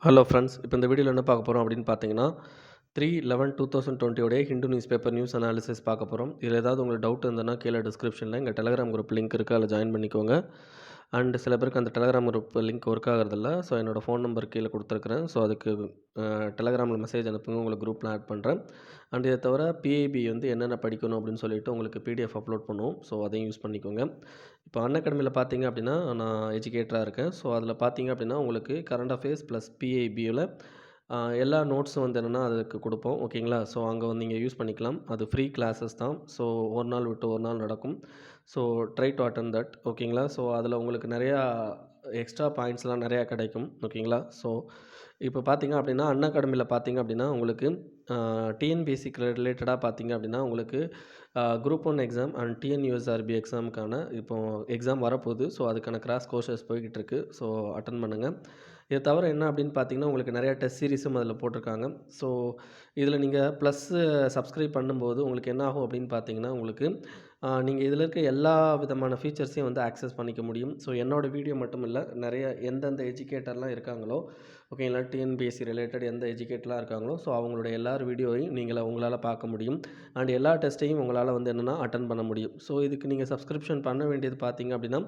Hello friends. இப்போ இந்த வீடியோவில் என்ன பார்க்க போகிறோம் அப்படின்னு பார்த்தீங்கன்னா 3/11/2020 உடைய Hindu news paper news analysis பார்க்க போகிறோம். இதில் ஏதாவது உங்களுக்கு டவுட் இருந்ததுன்னா கீழே டிஸ்கிரிப்ஷனில் எங்கள் டெலகிராம் குரூப் லிங்க் இருக்குது, அதில் ஜாயின் பண்ணிக்கோங்க. அண்ட் சில பேருக்கு அந்த டெலகிராம் குரூப் லிங்க் ஒர்க் ஆகிறதில்ல. ஸோ என்னோடய ஃபோன் நம்பர் கீழே கொடுத்துருக்குறேன். ஸோ அதுக்கு டெலகிராமில் மெசேஜ் அனுப்புங்க, உங்களுக்கு குரூப்பில் ஆட் பண்ணுறேன். அண்ட் இதை தவிர பிஐபி வந்து என்னென்ன படிக்கணும் அப்படின்னு சொல்லிட்டு உங்களுக்கு பிடிஎஃப் அப்லோட் பண்ணுவோம். ஸோ அதையும் யூஸ் பண்ணிக்கோங்க. இப்போ அன்அகாடமியில் பார்த்தீங்க அப்படின்னா நான் எஜுகேட்டராக இருக்கேன். ஸோ அதில் பார்த்தீங்க அப்படின்னா உங்களுக்கு கரண்ட் அஃபேர்ஸ் ப்ளஸ் பிஐபியில் எல்லா நோட்ஸும் வந்து என்னென்னா அதுக்கு கொடுப்போம். ஓகேங்களா? ஸோ அங்கே வந்து நீங்கள் யூஸ் பண்ணிக்கலாம். அது ஃப்ரீ கிளாஸஸ் தான். ஸோ ஒரு நாள் விட்டு ஒரு நாள் நடக்கும். So try to attend that. ஓகேங்களா? ஸோ அதில் உங்களுக்கு நிறையா எக்ஸ்ட்ரா பாயிண்ட்ஸ்லாம் நிறையா கிடைக்கும். ஓகேங்களா? ஸோ இப்போ பார்த்தீங்க அப்படின்னா அன்அகாடமியில் பார்த்தீங்க அப்படின்னா உங்களுக்கு டிஎன்பிஎஸ்சிக்கு ரிலேட்டடாக பார்த்தீங்க அப்படின்னா உங்களுக்கு குரூப் 1 எக்ஸாம் அண்ட் டிஎன்யூஎஸ்ஆர்பி எக்ஸாமுக்கான இப்போது எக்ஸாம் வரப்போகுது. ஸோ அதுக்கான கிராஸ் கோர்சஸ் போய்கிட்டு இருக்குது. ஸோ அட்டன் பண்ணுங்கள். இதை தவிர என்ன அப்படின்னு பார்த்தீங்கன்னா உங்களுக்கு நிறையா டெஸ்ட் சீரிஸும் அதில் போட்டிருக்காங்க. ஸோ இதில் நீங்கள் ப்ளஸ்ஸு சப்ஸ்கிரைப் பண்ணும்போது உங்களுக்கு என்ன ஆகும் அப்படின்னு பார்த்தீங்கன்னா உங்களுக்கு நீங்கள் இதில் இருக்க எல்லா விதமான ஃபீச்சர்ஸையும் வந்து ஆக்சஸ் பண்ணிக்க முடியும். ஸோ என்னோடய வீடியோ மட்டும் இல்லை, நிறைய எந்தெந்த எஜுகேட்டர்லாம் இருக்காங்களோ, ஓகேங்களா, டிஎன்பிஎஸ்சி ரிலேட்டட் எந்த எஜுகேட்டர்லாம் இருக்காங்களோ, ஸோ அவங்களுடைய எல்லார் வீடியோவையும் உங்களால் பார்க்க முடியும். அண்ட் எல்லா டெஸ்ட்டையும் உங்களால் வந்து என்னென்னா அட்டன் பண்ண முடியும். ஸோ இதுக்கு நீங்கள் சப்ஸ்கிரிப்ஷன் பண்ண வேண்டியது பார்த்தீங்க அப்படின்னா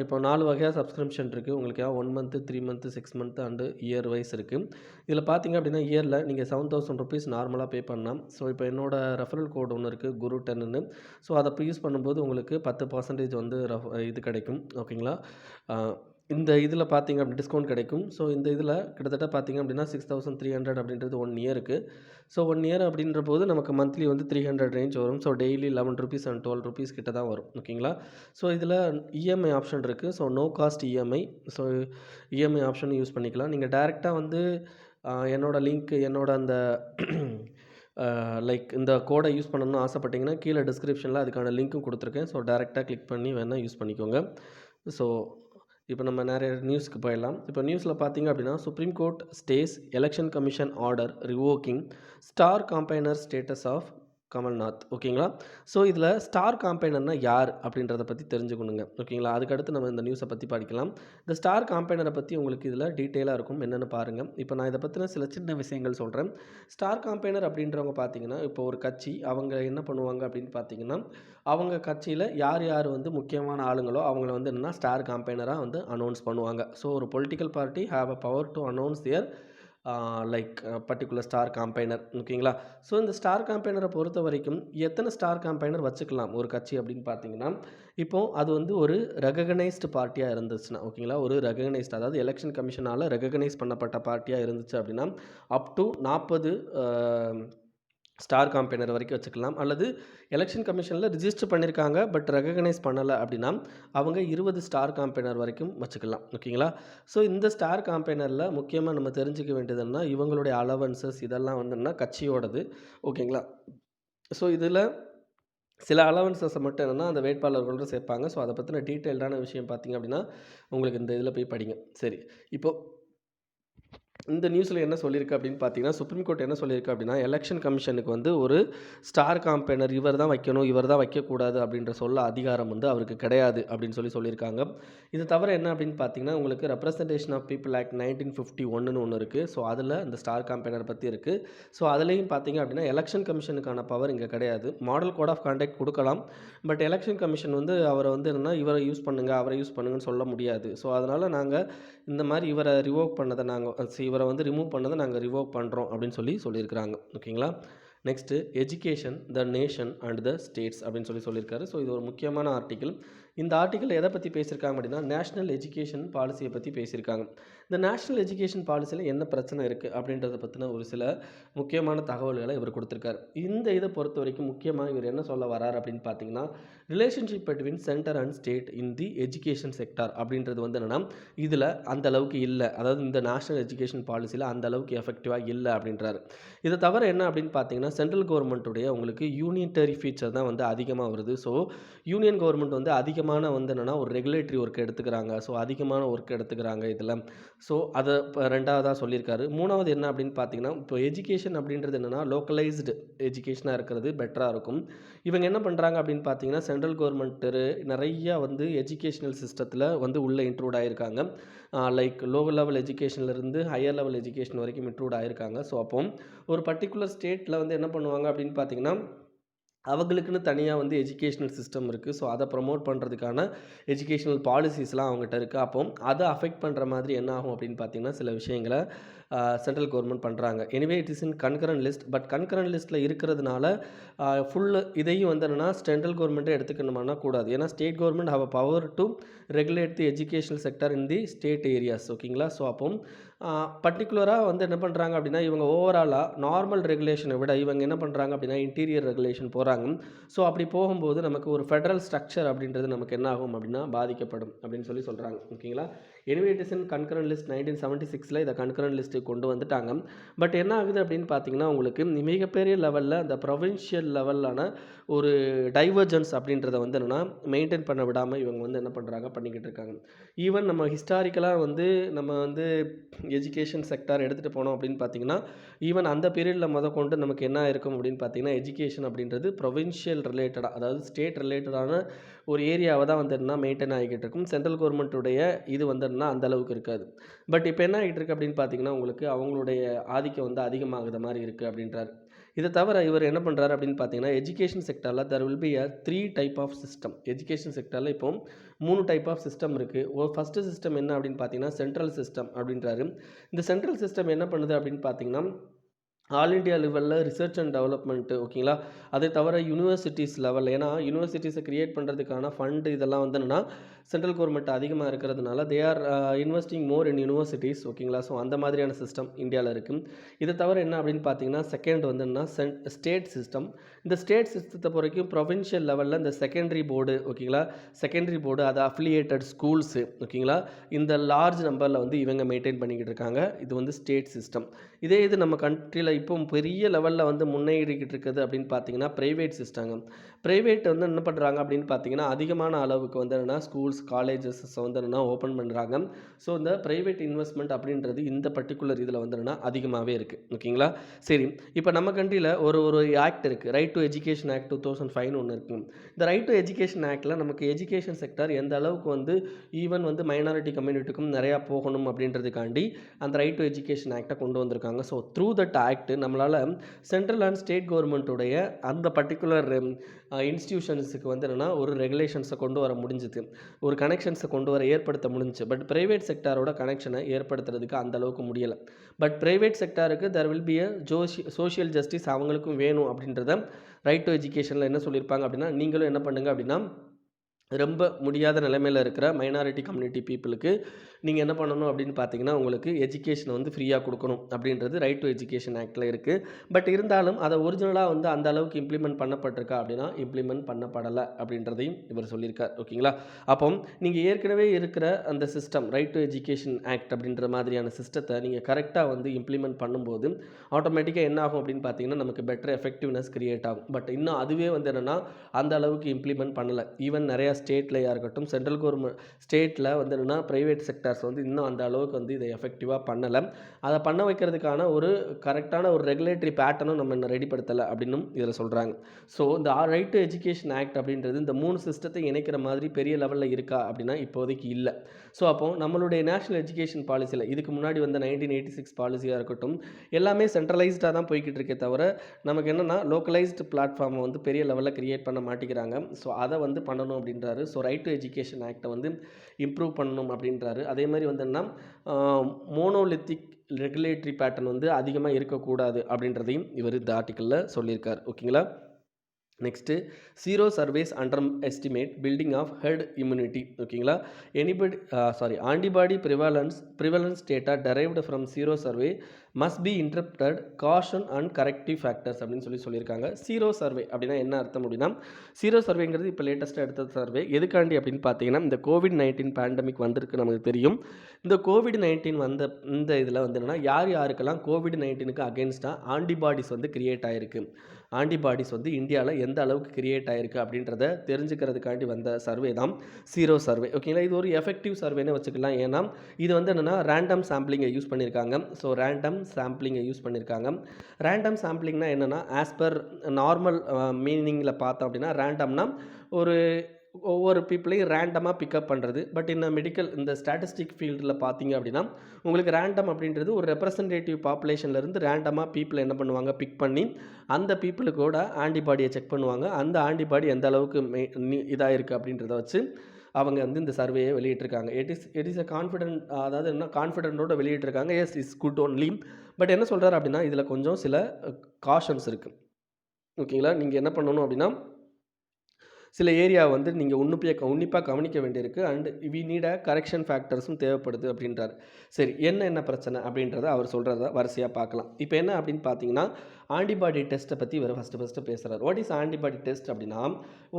இப்போ 4 வகையாக சப்ஸ்கிரிப்ஷன் இருக்குது. உங்களுக்கு 1 month, 3 month, 6 month and year wise இருக்குது. இதில் பார்த்தீங்க அப்படின்னா இயரில் நீங்கள் 7,000 ருபீஸ் நார்மலாக பே பண்ணலாம். ஸோ இப்போ என்னோடய ரெஃபரல் கோட் ஒன்று இருக்குது, குரு 10ன்னு. ஸோ அதை யூஸ் பண்ணும்போது உங்களுக்கு 10% வந்து இது கிடைக்கும். ஓகேங்களா? இந்த இதில் பார்த்தீங்க அப்படி டிஸ்கவுண்ட் கிடைக்கும். ஸோ இந்த இதில் கிட்டத்தட்ட பார்த்தீங்க அப்படின்னா 6,300 அப்படின்றது 1 இயருக்கு. ஸோ 1 இயர் அப்படின்ற போது நமக்கு மந்த்லி வந்து 300 ரேஞ்ச் வரும். So daily 11 rupees and 12 rupees கிட்ட தான் வரும். ஓகேங்களா? ஸோ இதில் இஎம்ஐ ஆப்ஷன் இருக்குது. So no cost EMI. So EMI option use பண்ணிக்கலாம். நீங்கள் டைரெக்டாக வந்து என்னோட லிங்க் என்னோட அந்த லைக் இந்த கோடை யூஸ் பண்ணணும்னு ஆசைப்பட்டீங்கன்னா கீழே டிஸ்கிரிப்ஷனில் அதுக்கான லிங்க்கும் கொடுத்துருக்கேன். ஸோ டேரெக்டாக கிளிக் பண்ணி வேணால் யூஸ் பண்ணிக்கோங்க. ஸோ இப்போ நம்ம நிறைய நியூஸ்க்கு போயிடலாம். இப்போ நியூஸில் பார்த்தீங்க அப்படின்னா Supreme Court stays Election Commission order revoking star campaigner status of Kamal Nath. ஓகேங்களா? ஸோ இதில் ஸ்டார் காம்பைனர்னா யார் அப்படின்றத பற்றி தெரிஞ்சுக்கணுங்க. ஓகேங்களா? அதுக்கடுத்து நம்ம இந்த நியூஸை பற்றி படிக்கலாம். இந்த ஸ்டார் காம்பைனரை பற்றி உங்களுக்கு இதில் டீட்டெயிலாக இருக்கும், என்னென்னு பாருங்கள். இப்போ நான் இதை பற்றின சில சின்ன விஷயங்கள் சொல்கிறேன். ஸ்டார் காம்பைனர் அப்படின்றவங்க பார்த்தீங்கன்னா இப்போ ஒரு கட்சி அவங்க என்ன பண்ணுவாங்க அப்படின்னு பார்த்தீங்கன்னா அவங்க கட்சியில் யார் யார் வந்து முக்கியமான ஆளுங்களோ அவங்கள வந்து என்னென்னா ஸ்டார் காம்பைனராக வந்து அனௌன்ஸ் பண்ணுவாங்க. ஸோ ஒரு political party have a power to announce their like particular star campaigner. ஓகேங்களா? ஸோ இந்த ஸ்டார் காம்பைனரை பொறுத்த வரைக்கும் எத்தனை ஸ்டார் காம்பைனர் வச்சுக்கலாம் ஒரு கட்சி அப்படின்னு பார்த்தீங்கன்னா இப்போது அது வந்து ஒரு ரெகக்னைஸ்டு பார்ட்டியாக இருந்துச்சுன்னா, ஓகேங்களா, ஒரு ரெகக்னைஸ்டு அதாவது எலெக்ஷன் கமிஷனால் ரெகக்னைஸ் பண்ணப்பட்ட பார்ட்டியாக இருந்துச்சு அப்படின்னா அப் டு 40 ஸ்டார் காம்பைனர் வரைக்கும் வச்சுக்கலாம். அல்லது எலெக்ஷன் கமிஷனில் ரிஜிஸ்டர் பண்ணியிருக்காங்க பட் ரெகக்னைஸ் பண்ணலை அப்படின்னா அவங்க 20 ஸ்டார் காம்பைனர் வரைக்கும் வச்சுக்கலாம். ஓகேங்களா? ஸோ இந்த ஸ்டார் காம்பைனரில் முக்கியமாக நம்ம தெரிஞ்சுக்க வேண்டியதுன்னா இவங்களுடைய அலவன்சஸ் இதெல்லாம் வந்துன்னா கட்சியோடது. ஓகேங்களா? ஸோ இதில் சில அலவன்சஸை மட்டும் என்னென்னா அந்த வேட்பாளர்களோடு சேர்ப்பாங்க. ஸோ அதை பற்றின டீட்டெயில்டான விஷயம் பார்த்திங்க அப்படின்னா உங்களுக்கு இந்த இதில் போய் படிங்க. சரி, இப்போது இந்த நியூஸில் என்ன சொல்லியிருக்கு அப்படின்னு பார்த்தீங்கன்னா சுப்ரீம் கோர்ட் என்ன சொல்லியிருக்கு அப்படின்னா எலெக்ஷன் கமிஷனுக்கு வந்து ஒரு ஸ்டார் காம்பைனர் இவர் தான் வைக்கணும், இவர் தான் வைக்கக்கூடாது அப்படின்ற சொல்ல அதிகாரம் வந்து அவருக்கு கிடையாது அப்படின்னு சொல்லியிருக்காங்க. இது தவிர என்ன அப்படின்னு பார்த்தீங்கன்னா உங்களுக்கு ரெப்ரசன்டேஷன் ஆஃப் பீப்புள் ஆக்ட் 1951 ஒன்று இருக்குது. ஸோ அதில் இந்த ஸ்டார் காம்பைனர் பற்றி இருக்குது. ஸோ அதுலேயும் பார்த்தீங்க அப்படின்னா எலெக்ஷன் கமிஷனுக்கான பவர் இங்கே கிடையாது. மாடல் கோட் ஆஃப் கான்டக்ட் கொடுக்கலாம். பட் எலெக்ஷன் கமிஷன் வந்து அவரை வந்து என்னென்னா இவரை யூஸ் பண்ணுங்கள் அவரை யூஸ் பண்ணுங்கன்னு சொல்ல முடியாது. ஸோ அதனால் நாங்கள் இந்த மாதிரி இவரை ரிவோக் பண்ணதை இவரை வந்து ரிமூவ் பண்ணதை நாங்கள் ரிவோக் பண்ணுறோம் அப்படின்னு சொல்லியிருக்கிறாங்க. ஓகேங்களா? Next education the nation and the states அப்படின்னு சொல்லியிருக்காரு. ஸோ இது ஒரு முக்கியமான ஆர்டிக்கிள். இந்த ஆர்டிக்கிள் எதை பற்றி பேசியிருக்காங்க அப்படின்னா நேஷ்னல் எஜுகேஷன் பாலிசியை பற்றி பேசியிருக்காங்க. இந்த நேஷ்னல் எஜுகேஷன் பாலிசியில் என்ன பிரச்சனை இருக்குது அப்படின்றத பற்றின ஒரு சில முக்கியமான தகவல்களை இவர் கொடுத்துருக்காரு. இந்த இதை பொறுத்த வரைக்கும் முக்கியமாக இவர் என்ன சொல்ல வரார் அப்படின்னு பார்த்தீங்கன்னா relationship between centre and state in the education sector அப்படின்றது வந்து என்னென்னா இதில் அந்த அளவுக்கு இல்லை, அதாவது இந்த நேஷ்னல் எஜுகேஷன் பாலிசியில் அந்த அளவுக்கு எஃபெக்டிவாக இல்லை அப்படின்றாரு. இதை தவிர என்ன அப்படின்னு பார்த்தீங்கன்னா சென்ட்ரல் கவர்மெண்ட்டுடைய உங்களுக்கு யூனியன்டரி ஃபீச்சர் தான் வந்து அதிகமாக வருது. ஸோ யூனியன் கவர்மெண்ட் வந்து அதிகமாக அதிகமான வந்து என்னென்னா ஒரு ரெகுலேட்டரி ஒர்க் எடுத்துக்கிறாங்க. ஸோ அதிகமான ஒர்க் எடுத்துக்கிறாங்க இதில். ஸோ அதை இப்போ 2வதா சொல்லியிருக்காரு. 3வது என்ன அப்படின்னு பார்த்தீங்கன்னா, இப்போ எஜுகேஷன் அப்படின்றது என்னென்னா லோக்கலைஸ்டு எஜுகேஷனாக இருக்கிறது பெட்டராக இருக்கும். இவங்க என்ன பண்ணுறாங்க அப்படின்னு பார்த்தீங்கன்னா, சென்ட்ரல் கவர்மெண்ட்டு நிறையா வந்து எஜுகேஷ்னல் சிஸ்டத்தில் வந்து உள்ளே இன்க்ளூட் ஆகியிருக்காங்க. லைக் லோ லெவல் எஜுகேஷன்லேருந்து ஹையர் லெவல் எஜுகேஷன் வரைக்கும் இன்க்ளூட் ஆகியிருக்காங்க. ஸோ அப்போ ஒரு பர்டிகுலர் ஸ்டேட்டில் வந்து என்ன பண்ணுவாங்க அப்படின்னு பார்த்தீங்கன்னா, அவங்களுக்குன்னு தனியாக வந்து எஜுகேஷ்னல் சிஸ்டம் இருக்குது. ஸோ அதை ப்ரமோட் பண்ணுறதுக்கான எஜுகேஷ்னல் பாலிசிஸ்லாம் அவங்ககிட்ட இருக்குது. அப்போ அதை அஃபெக்ட் பண்ணுற மாதிரி என்ன ஆகும் அப்படின்னு பார்த்தீங்கன்னா, சில விஷயங்களை சென்ட்ரல் கவர்மெண்ட் பண்ணுறாங்க. Anyway it is in concurrent list. But concurrent லிஸ்ட்டில் இருக்கிறதுனால ஃபுல்லு இதையும் வந்து என்னென்னா சென்ட்ரல் கவர்மெண்ட்டே எடுத்துக்கணுமானா கூடாது. ஏன்னா state government have a power to regulate the educational sector in the state areas. ஓகேங்களா? ஸோ அப்போ பர்டிகுலராக வந்து என்ன பண்ணுறாங்க அப்படின்னா, இவங்க ஓவராலாக நார்மல் ரெகுலேஷனை விட இவங்க என்ன பண்ணுறாங்க அப்படின்னா இன்டீரியர் ரெகுலேஷன் போகிறாங்க. ஸோ அப்படி போகும்போது நமக்கு ஒரு ஃபெடரல் ஸ்ட்ரக்சர் அப்படின்றது நமக்கு என்ன ஆகும் அப்படின்னா பாதிக்கப்படும் அப்படின்னு சொல்கிறாங்க. ஓகேங்களா? Anyway it is in concurrent list 1976 இதை கன்கரண்ட் லிஸ்ட்டுக்கு கொண்டு வந்துட்டாங்க. பட் என்ன ஆகுது அப்படின்னு பார்த்தீங்கன்னா, உங்களுக்கு மிகப்பெரிய லெவலில் அந்த ப்ரொவின்ஷியல் லெவலான ஒரு டைவர்ஜன்ஸ் அப்படின்றத வந்து என்னென்னா மெயின்டைன் பண்ண விடாமல் இவங்க வந்து என்ன பண்ணுறாங்க பண்ணிக்கிட்டு இருக்காங்க. ஈவன் நம்ம ஹிஸ்டாரிக்கலாக வந்து நம்ம வந்து எஜுகேஷன் செக்டார் எடுத்துகிட்டு போனோம் அப்படின்னு பார்த்தீங்கன்னா, ஈவன் அந்த பீரியடில் கொண்டு நமக்கு என்ன இருக்கும் அப்படின்னு பார்த்தீங்கன்னா, எஜுகேஷன் அப்படின்றது ப்ரொவின்ஷியல் ரிலேட்டடாக, அதாவது ஸ்டேட் ரிலேட்டடான ஒரு ஏரியாவை தான் வந்து என்ன மெயின்டைன் ஆகிக்கிட்டு இருக்கும். சென்ட்ரல் கவர்மெண்ட்டுடைய இது வந்து என்ன அந்த அளவுக்கு இருக்காது. பட் இப்போ என்ன ஆகிட்டு இருக்குது அப்படின்னு பார்த்தீங்கன்னா, உங்களுக்கு அவங்களுடைய ஆதிக்கம் வந்து அதிகமாகுத மாதிரி இருக்குது அப்படின்றார். இதை தவிர இவர் என்ன பண்ணுறாரு அப்படின்னு பார்த்தீங்கன்னா, எஜுகேஷன் செக்டரில் there will be a 3 type of system. Education செக்டரில் இப்போ 3 டைப் ஆஃப் சிஸ்டம் இருக்குது. ஒரு ஃபஸ்ட்டு சிஸ்டம் என்ன அப்படின்னு பார்த்தீங்கன்னா சென்ட்ரல் சிஸ்டம் அப்படின்றாரு. இந்த சென்ட்ரல் சிஸ்டம் என்ன பண்ணுது அப்படின்னு பார்த்தீங்கன்னா, ஆல் இண்டியா லெவலில் ரிசர்ச் அண்ட் டெவலப்மெண்ட்டு. ஓகேங்களா? அதை தவிர யூனிவர்சிட்டிஸ் லெவல், ஏன்னா யூனிவர்சிட்டிஸை கிரியேட் பண்ணுறதுக்கான ஃபண்டு இதெல்லாம் வந்து என்னென்னா சென்ட்ரல் கவர்மெண்ட் அதிகமாக இருக்கிறதுனால they are investing more in universities. ஓகேங்களா? ஸோ அந்த மாதிரியான சிஸ்டம் இந்தியாவில் இருக்குது. இதை தவிர என்ன அப்படின்னு பார்த்தீங்கன்னா, செகண்ட் வந்து என்னன்னா ஸ்டேட் சிஸ்டம். இந்த ஸ்டேட் சிஸ்டத்தை பொறுக்கும் ப்ரொவின்ஷியல் லெவலில் இந்த செகண்டரி போர்டு. ஓகேங்களா? செகண்டரி போர்டு அது அஃபிலியேட்டட் ஸ்கூல்ஸு. ஓகேங்களா? இந்த லார்ஜ் நம்பரில் வந்து இவங்க மெயின்டைன் பண்ணிக்கிட்டு இருக்காங்க. இது வந்து ஸ்டேட் சிஸ்டம். இதே இது நம்ம கண்ட்ரியில் இப்போ பெரிய லெவலில் வந்து முன்னேறிக்கிட்டு இருக்குது அப்படின்னு பார்த்தீங்கன்னா ப்ரைவேட் சிஸ்டங்க. ப்ரைவேட் வந்து என்ன பண்ணுறாங்க அப்படின்னு பார்த்தீங்கன்னா, அதிகமான அளவுக்கு வந்து என்னென்னா ஸ்கூல்ஸ் காலேஜஸ் வந்து என்னென்னா ஓப்பன் பண்ணுறாங்க. ஸோ இந்த ப்ரைவேட் இன்வெஸ்ட்மெண்ட் அப்படின்றது இந்த பர்டிகுலர் இதில் வந்து என்னென்னா அதிகமாகவே இருக்குது. ஓகேங்களா? சரி, இப்போ நம்ம கண்ட்ரியில் ஒரு ஆக்ட் இருக்குது, ரைட் டு எஜுகேஷன் ஆக்ட் 2005 ஒன்று இருக்குது. இந்த ரைட் டு எஜுகேஷன் ஆக்டில் நமக்கு எஜுகேஷன் செக்டர் எந்த அளவுக்கு வந்து ஈவன் வந்து மைனாரிட்டி கம்யூனிட்டிக்கும் நிறையா போகணும் அப்படின்றதுக்காண்டி அந்த ரைட் டு எஜுகேஷன் ஆக்டை கொண்டு வந்திருக்காங்க. ஸோ த்ரூ தட் ஆக்ட் நம்மளால் சென்ட்ரல் அண்ட் ஸ்டேட் கவர்மெண்ட்டுடைய அந்த பர்டிகுலர் இன்ஸ்டியூஷன்ஸுக்கு வந்து என்னென்னா ஒரு ரெகுலேஷன்ஸை கொண்டு வர முடிஞ்சுது, ஒரு கனெக்ஷன்ஸை கொண்டு வர ஏற்படுத்த முடிஞ்சுச்சு. பட் ப்ரைவேட் செக்டாரோட கனெக்ஷனை ஏற்படுத்துறதுக்கு அந்த அளவுக்கு முடியலை. பட் ப்ரைவேட் செக்டாருக்கு there will be a social justice அவங்களுக்கும் வேணும் அப்படின்றத ரைட் டு எஜுகேஷனில் என்ன சொல்லியிருப்பாங்க அப்படின்னா, நீங்களும் என்ன பண்ணுங்க அப்படின்னா ரொம்ப முடியாத நிலைமையில் இருக்கிற மைனாரிட்டி கம்யூனிட்டி பீப்புளுக்கு நீங்கள் என்ன பண்ணணும் அப்படின்னு பார்த்தீங்கன்னா, உங்களுக்கு எஜுகேஷனை வந்து ஃப்ரீயாக கொடுக்கணும் அப்படின்றது ரைட் டு எஜுகேஷன் ஆக்டில் இருக்குது. பட் இருந்தாலும் அதை ஒரிஜினலாக வந்து அந்த அளவுக்கு இம்ப்ளிமெண்ட் பண்ணப்பட்டிருக்கா அப்படின்னா இம்ப்ளிமெண்ட் பண்ணப்படலை அப்படின்றதையும் இவர் சொல்லியிருக்கார். ஓகேங்களா? அப்போ நீங்கள் ஏற்கனவே இருக்கிற அந்த system right to education act அப்படின்ற மாதிரியான சிஸ்டத்தை நீங்கள் கரெக்டாக வந்து இம்ப்ளிமெண்ட் பண்ணும்போது ஆட்டோமேட்டிக்காக என்ன ஆகும் அப்படின்னு பார்த்தீங்கன்னா, நமக்கு பெட்டர் எஃபெக்டிவ்னஸ் கிரியேட் ஆகும். பட் இன்னும் அதுவே வந்து என்னென்னா அந்த அளவுக்கு இம்ப்ளிமெண்ட் பண்ணலை. ஈவன் நிறையா ஸ்டேட்லையாக இருக்கட்டும், சென்ட்ரல் கவர்மெண்ட் ஸ்டேட்டில் வந்து என்னென்னா ப்ரைவேட் செக்டர்ஸ் வந்து இன்னும் அந்த அளவுக்கு வந்து இதை எஃபெக்டிவாக பண்ணலை. அதை பண்ண வைக்கிறதுக்கான ஒரு கரெக்டான ஒரு ரெகுலேட்டரி பேட்டர்னும் நம்ம இன்னும் ரெடிப்படுத்தலை அப்படின்னும் இதில் சொல்கிறாங்க. ஸோ இந்த ரைட் டு எஜுகேஷன் ஆக்ட் அப்படின்றது இந்த 3 சிஸ்டத்தை இணைக்கிற மாதிரி பெரிய லெவலில் இருக்கா அப்படின்னா இப்போதைக்கு இல்லை. ஸோ அப்போது நம்மளுடைய நேஷனல் எஜுகேஷன் பாலிசியில் இதுக்கு முன்னாடி வந்த 1986 பாலிசியாக இருக்கட்டும் எல்லாமே சென்ட்ரலைஸ்டாக தான் போய்கிட்டு இருக்கே தவிர நமக்கு என்னென்னா லோக்கலைஸ்டு பிளாட்ஃபார்மை வந்து பெரிய லெவலில் கிரியேட் பண்ண மாட்டேங்கிறாங்க. ஸோ அதை வந்து பண்ணணும் அப்படின்றாரு. ஸோ ரைட் டு எஜுகேஷன் ஆக்டை வந்து இம்ப்ரூவ் பண்ணணும் அப்படின்றாரு. அதே மாதிரி வந்து என்ன மோனோலித்திக் ரெகுலேட்டரி பேட்டர்ன் வந்து அதிகமாக இருக்கக்கூடாது அப்படின்றதையும் இவர் இந்த ஆர்டிக்கலில் சொல்லியிருக்கார். ஓகேங்களா? Next sero surveys underestimate building of herd immunity. ஓகேங்களா? Antibody prevalence data derived from sero survey must be interpreted caution and corrective factors அப்படின்னு சொல்லியிருக்காங்க. ஜீரோ சர்வே அப்படின்னா என்ன அர்த்தம் அப்படின்னா, ஜீரோ சர்வேங்கிறது இப்போ லேட்டஸ்ட்டாக எடுத்த சர்வே எதுக்காண்டி அப்படின்னு பார்த்தீங்கன்னா, இந்த கோவிட்-19 பேண்டமிக் வந்திருக்கு நமக்கு தெரியும். இந்த கோவிட்-19 வந்த இந்த இதில் வந்து என்னென்னா யாருக்கெல்லாம் கோவிட்-19க்கு அகென்ஸ்டாக ஆன்டிபாடிஸ் வந்து கிரியேட் ஆகிருக்கு. ஆன்டிபாடிஸ் வந்து இந்தியாவில் எந்த அளவுக்கு கிரியேட் ஆயிருக்கு அப்படின்றத தெரிஞ்சுக்கிறதுக்காண்டி வந்த சர்வே தான் சீரோ சர்வே. ஓகேங்களா, இது ஒரு எஃபெக்டிவ் சர்வேன்னு வச்சுக்கலாம். ஏன்னா இது வந்து என்னென்னா ரேண்டம் சாம்பிளிங்கை யூஸ் பண்ணியிருக்காங்க. ஸோ ரேண்டம் சாம்பிளிங்கை யூஸ் பண்ணியிருக்காங்க. ரேண்டம் சாம்பிளிங்னா என்னென்னா ஆஸ் பர் நார்மல் மீனிங்கில் பார்த்தோம் அப்படின்னா ரேண்டம்னா ஒரு ஒவ்வொரு பீப்புளையும் ரேண்டமாக பிக்கப் பண்ணுறது. பட் இந்த ஸ்டாட்டிஸ்டிக் ஃபீல்டில் பார்த்தீங்க அப்படின்னா உங்களுக்கு ரேண்டம் அப்படின்றது ஒரு ரெப்ரசன்டேட்டிவ் பாப்புலேஷன்லேருந்து ரேண்டமாக பீப்புளை என்ன பண்ணுவாங்க, பிக் பண்ணி அந்த பீப்புளுக்கூட ஆன்டிபாடியை செக் பண்ணுவாங்க. அந்த ஆன்டிபாடி எந்த அளவுக்கு இதாக இருக்குது அப்படின்றத வச்சு அவங்க வந்து இந்த சர்வேயை வெளியிட்டிருக்காங்க. இட் இஸ் எ கான்ஃபிடென்ட், அதாவது என்ன கான்ஃபிடென்ட்டோட வெளியிட்டிருக்காங்க. Yes is good only. But என்ன சொல்கிறார் அப்படின்னா இதில் கொஞ்சம் சில காஷன்ஸ் இருக்குது. ஓகேங்களா, நீங்கள் என்ன பண்ணணும் அப்படின்னா சில ஏரியா வந்து நீங்கள் உன்னிப்பாக கவனிக்க வேண்டியிருக்கு. அண்ட் வி நீட் கரெக்ஷன் ஃபேக்டர்ஸும் தேவைப்படுது அப்படின்றார். சரி, என்ன பிரச்சனை அப்படின்றத அவர் சொல்கிறத வரிசையாக பார்க்கலாம். இப்போ என்ன அப்படின்னு பார்த்தீங்கன்னா ஆன்டிபாடி டெஸ்ட்டை பற்றி இவர் ஃபஸ்ட்டு பேசுகிறார். வாட் இஸ் ஆன்டிபாடி டெஸ்ட் அப்படின்னா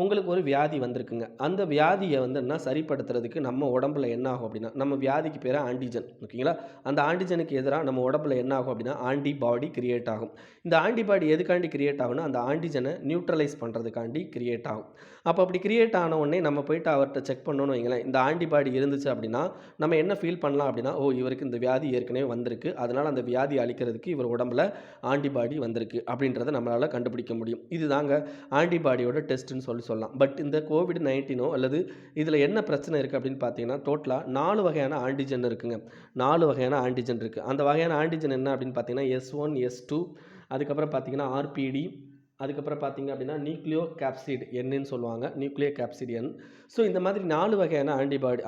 உங்களுக்கு ஒரு வியாதி வந்திருக்குங்க. அந்த வியாதியை வந்து என்ன சரிப்படுத்துறதுக்கு நம்ம உடம்புல என்ன ஆகும் அப்படின்னா நம்ம வியாதிக்கு பேர் ஆன்டிஜன். ஓகேங்களா, அந்த ஆன்டிஜனுக்கு எதிராக நம்ம உடம்புல என்ன ஆகும் அப்படின்னா ஆன்டிபாடி கிரியேட் ஆகும். இந்த ஆன்டிபாடி எதுக்காண்டி கிரியேட் ஆகும்னா அந்த ஆன்டிஜனை நியூட்ரலைஸ் பண்ணுறதுக்காண்டி கிரியேட் ஆகும். அப்போ அப்படி கிரியேட் ஆன உடனே நம்ம போய்ட்டு அவர்கிட்ட செக் பண்ணணும்னு வைங்களேன். இந்த ஆன்டிபாடி இருந்துச்சு அப்படின்னா நம்ம என்ன ஃபீல் பண்ணலாம் அப்படின்னா இவருக்கு இந்த வியாதி ஏற்கனவே வந்திருக்கு, அதனால் அந்த வியாதி அழிக்கிறதுக்கு இவர் உடம்புல ஆன்டிபாடி வந்திருக்கு அப்படின்றத நம்மளால் கண்டுபிடிக்க முடியும். இதுதாங்க ஆன்டிபாடியோட டெஸ்ட்டுன்னு சொல்லலாம். பட் இந்த கோவிட்-19 அல்லது இதில் என்ன பிரச்சனை இருக்குது அப்படின்னு பார்த்தீங்கன்னா டோட்டலாக 4 வகையான ஆன்டிஜன் இருக்குங்க. 4 வகையான ஆன்டிஜன் இருக்குது. அந்த வகையான ஆன்டிஜன் என்ன அப்படின்னு பார்த்தீங்கன்னா S1, S2, அதுக்கப்புறம் பார்த்தீங்கன்னா RPD, அதுக்கப்புறம் பார்த்தீங்க அப்படின்னா நியூக்ளியோ கேப்சிட் என்னு சொல்லுவாங்க, நியூக்ளியோ கேப்சிட் என். ஸோ இந்த மாதிரி 4 வகையான